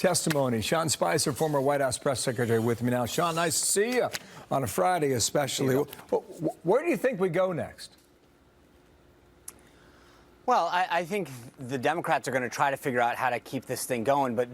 testimony. Sean Spicer, former White House press secretary, with me now. Sean, nice to see you on a Friday especially. Where do you think we go next? Well, I think the Democrats are going to try to figure out how to keep this thing going, but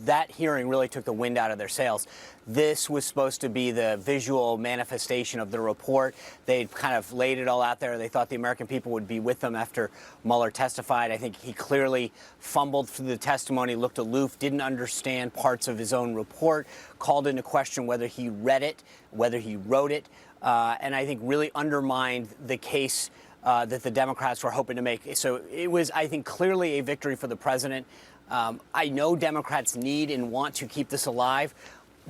that hearing really took the wind out of their sails. This was supposed to be the visual manifestation of the report. They kind of laid it all out there. They thought the American people would be with them after Mueller testified. I think he clearly fumbled through the testimony, looked aloof, didn't understand parts of his own report, called into question whether he read it, whether he wrote it, and I think really undermined the case that the Democrats were hoping to make. So it was, I think, clearly a victory for the president. I know Democrats need and want to keep this alive.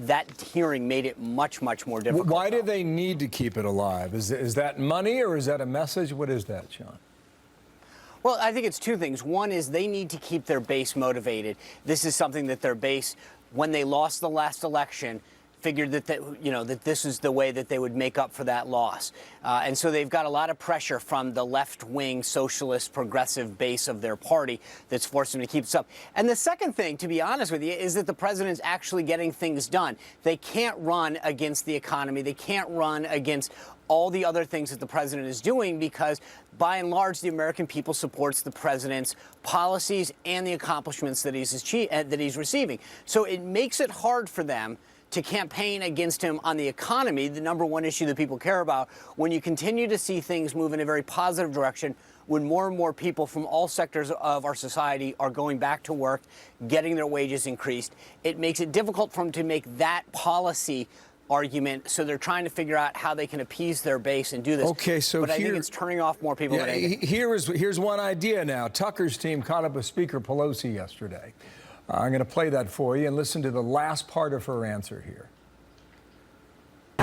That hearing made it much, much more difficult. Why do they need to keep it alive? Is that money or is that a message? What is that, Sean? Well, I think it's two things. One is they need to keep their base motivated. This is something that their base, when they lost the last election, figured that this is the way that they would make up for that loss. And so they've got a lot of pressure from the left-wing socialist progressive base of their party that's forced them to keep this up. And the second thing, to be honest with you, is that the president's actually getting things done. They can't run against the economy. They can't run against all the other things that the president is doing because, by and large, the American people supports the president's policies and the accomplishments that he's receiving. So it makes it hard for them to campaign against him on the economy, the number one issue that people care about, when you continue to see things move in a very positive direction, when more and more people from all sectors of our society are going back to work, getting their wages increased. It makes it difficult for them to make that policy argument, so they're trying to figure out how they can appease their base and do this. Okay, so but I think it's turning off more people than anything. Here's one idea now. Tucker's team caught up with Speaker Pelosi yesterday. I'm going to play that for you and listen to the last part of her answer here.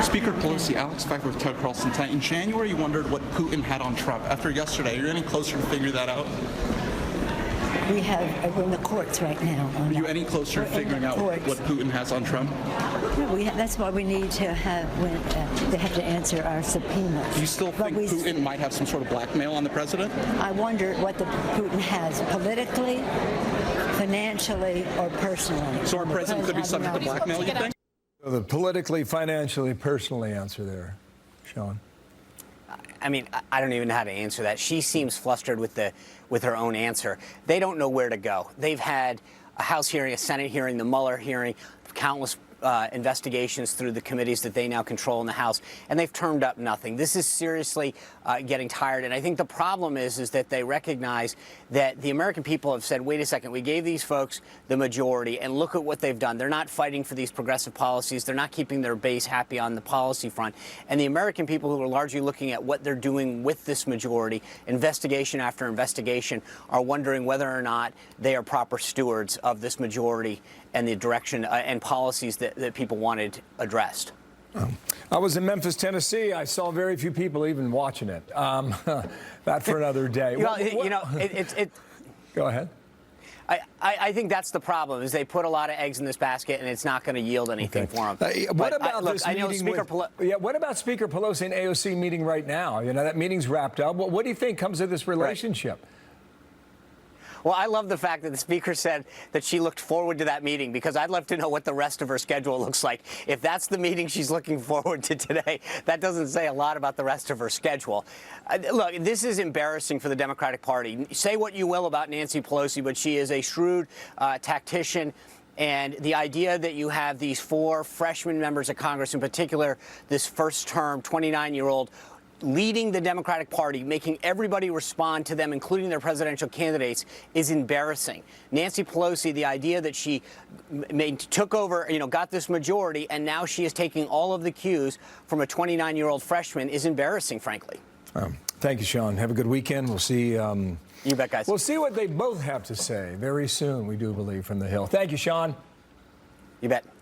Speaker Pelosi, Alex Pfeiffer with Tucker Carlson tonight. In January, you wondered what Putin had on Trump. After yesterday, are you any closer to figuring that out? We're in the courts right now. Are you any closer to figuring out what Putin has on Trump? No, that's why we need to have, they have to answer our subpoenas. Do you still think Putin might have some sort of blackmail on the president? I wonder what Putin has politically, financially, or personally. So our president could be subject to blackmail, you think? So the politically, financially, personally answer there, Sean. I mean, I don't even know how to answer that. She seems flustered with her own answer. They don't know where to go. They've had a House hearing, a Senate hearing, the Mueller hearing, countless investigations through the committees that they now control in the House, and they've turned up nothing. This is seriously getting tired, and I think the problem is that they recognize that the American people have said, wait a second, we gave these folks the majority, and look at what they've done. They're not fighting for these progressive policies. They're not keeping their base happy on the policy front. And the American people, who are largely looking at what they're doing with this majority, investigation after investigation, are wondering whether or not they are proper stewards of this majority and the direction and policies that people wanted addressed. I was in Memphis, Tennessee. I saw very few people even watching it. That for another day. Go ahead. I think that's the problem, is they put a lot of eggs in this basket, and it's not going to yield anything for them. What about Speaker Pelosi and AOC meeting right now? You know, that meeting's wrapped up. What do you think comes of this relationship? Right. Well, I love the fact that the speaker said that she looked forward to that meeting, because I'd love to know what the rest of her schedule looks like. If that's the meeting she's looking forward to today, that doesn't say a lot about the rest of her schedule. Look, this is embarrassing for the Democratic Party. Say what you will about Nancy Pelosi, but she is a shrewd tactician. And the idea that you have these four freshman members of Congress, in particular this first-term 29-year-old, leading the Democratic Party, making everybody respond to them, including their presidential candidates, is embarrassing. Nancy Pelosi, the idea that she took over, got this majority, and now she is taking all of the cues from a 29-year-old freshman, is embarrassing, frankly. Thank you, Sean. Have a good weekend. We'll see. You bet, guys. We'll see what they both have to say very soon, we do believe, from the Hill. Thank you, Sean. You bet.